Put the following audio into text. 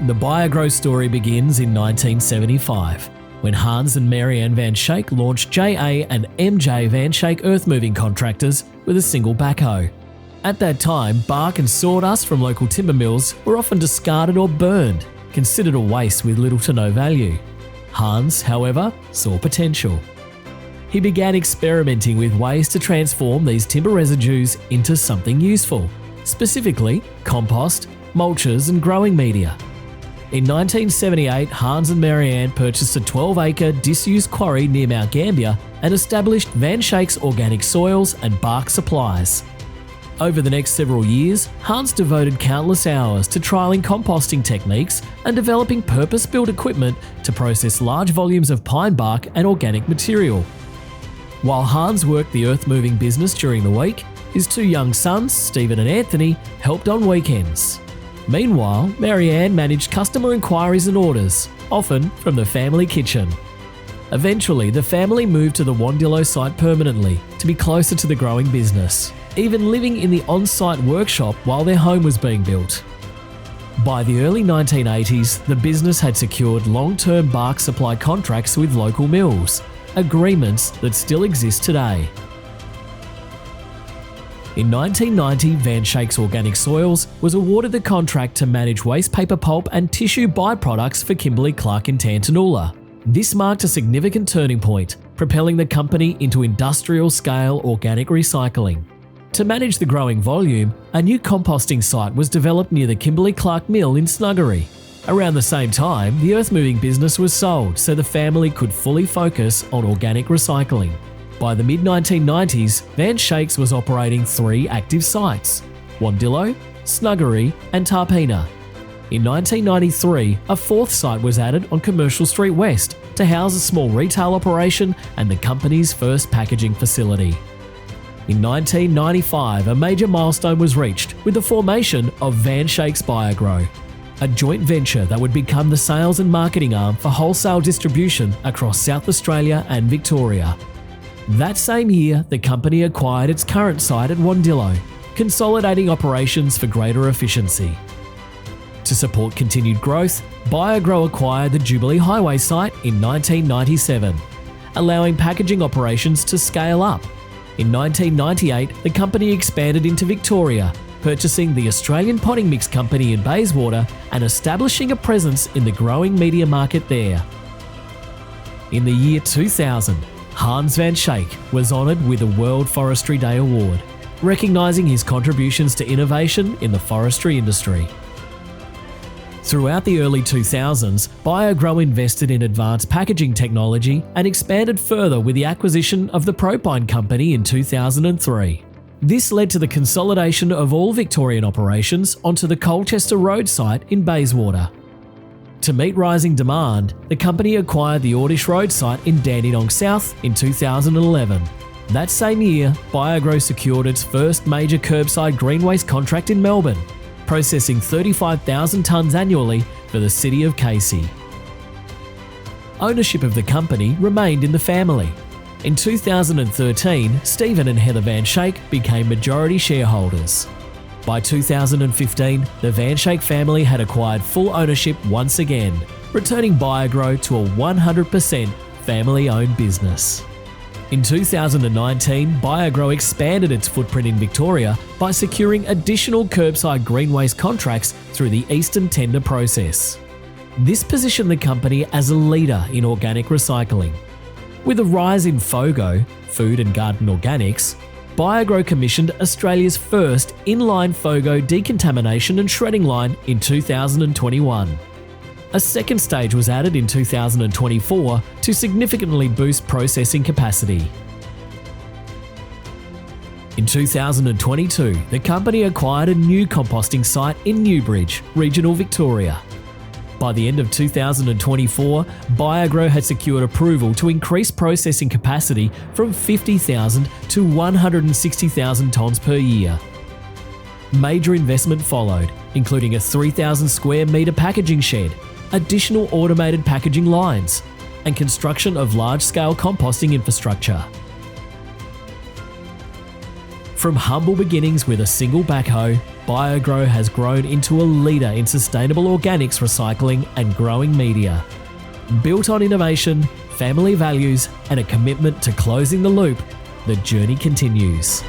The BioGrow story begins in 1975, when Hans and Marianne Van Schaik launched J.A. and M.J. Van Schaik earth-moving contractors with a single backhoe. At that time, bark and sawdust from local timber mills were often discarded or burned, considered a waste with little to no value. Hans, however, saw potential. He began experimenting with ways to transform these timber residues into something useful, specifically compost, mulches and growing media. In 1978, Hans and Marianne purchased a 12-acre disused quarry near Mount Gambier and established Van Schaik's Organic Soils and Bark Supplies. Over the next several years, Hans devoted countless hours to trialling composting techniques and developing purpose-built equipment to process large volumes of pine bark and organic material. While Hans worked the earth-moving business during the week, his two young sons, Stephen and Anthony, helped on weekends. Meanwhile, Marianne managed customer inquiries and orders, often from the family kitchen. Eventually, the family moved to the Wandillo site permanently to be closer to the growing business, even living in the on-site workshop while their home was being built. By the early 1980s, the business had secured long-term bark supply contracts with local mills, agreements that still exist today. In 1990, Van Schaik's Organic Soils was awarded the contract to manage waste paper pulp and tissue byproducts for Kimberly-Clark in Tantanoola. This marked a significant turning point, propelling the company into industrial-scale organic recycling. To manage the growing volume, a new composting site was developed near the Kimberly-Clark mill in Snuggery. Around the same time, the earth-moving business was sold so the family could fully focus on organic recycling. By the mid-1990s, Van Schaik's was operating 3 active sites: Wandillo, Snuggery and Tarpeena. In 1993, a 4th site was added on Commercial Street West to house a small retail operation and the company's first packaging facility. In 1995, a major milestone was reached with the formation of Van Schaik's BioGrow, a joint venture that would become the sales and marketing arm for wholesale distribution across South Australia and Victoria. That same year, the company acquired its current site at Wandillo, consolidating operations for greater efficiency. To support continued growth, BioGrow acquired the Jubilee Highway site in 1997, allowing packaging operations to scale up. In 1998, the company expanded into Victoria, purchasing the Australian Potting Mix Company in Bayswater and establishing a presence in the growing media market there. In the year 2000, Hans Van Schaik was honoured with the World Forestry Day Award, recognising his contributions to innovation in the forestry industry. Throughout the early 2000s, BioGrow invested in advanced packaging technology and expanded further with the acquisition of the Propine Company in 2003. This led to the consolidation of all Victorian operations onto the Colchester Road site in Bayswater. To meet rising demand, the company acquired the Ordish Road site in Dandenong South in 2011. That same year, BioGrow secured its first major curbside green waste contract in Melbourne, processing 35,000 tonnes annually for the city of Casey. Ownership of the company remained in the family. In 2013, Stephen and Heather Van Schaik became majority shareholders. By 2015, the Van Schaik family had acquired full ownership once again, returning BioGrow to a 100% family-owned business. In 2019, BioGrow expanded its footprint in Victoria by securing additional curbside green waste contracts through the Eastern Tender process. This positioned the company as a leader in organic recycling. With a rise in FOGO, food and garden organics, BioGrow commissioned Australia's first inline FOGO decontamination and shredding line in 2021. A second stage was added in 2024 to significantly boost processing capacity. In 2022, the company acquired a new composting site in Newbridge, regional Victoria. By the end of 2024, BioGrow had secured approval to increase processing capacity from 50,000 to 160,000 tonnes per year. Major investment followed, including a 3,000 square metre packaging shed, additional automated packaging lines, and construction of large-scale composting infrastructure. From humble beginnings with a single backhoe, BioGrow has grown into a leader in sustainable organics recycling and growing media. Built on innovation, family values, and a commitment to closing the loop, the journey continues.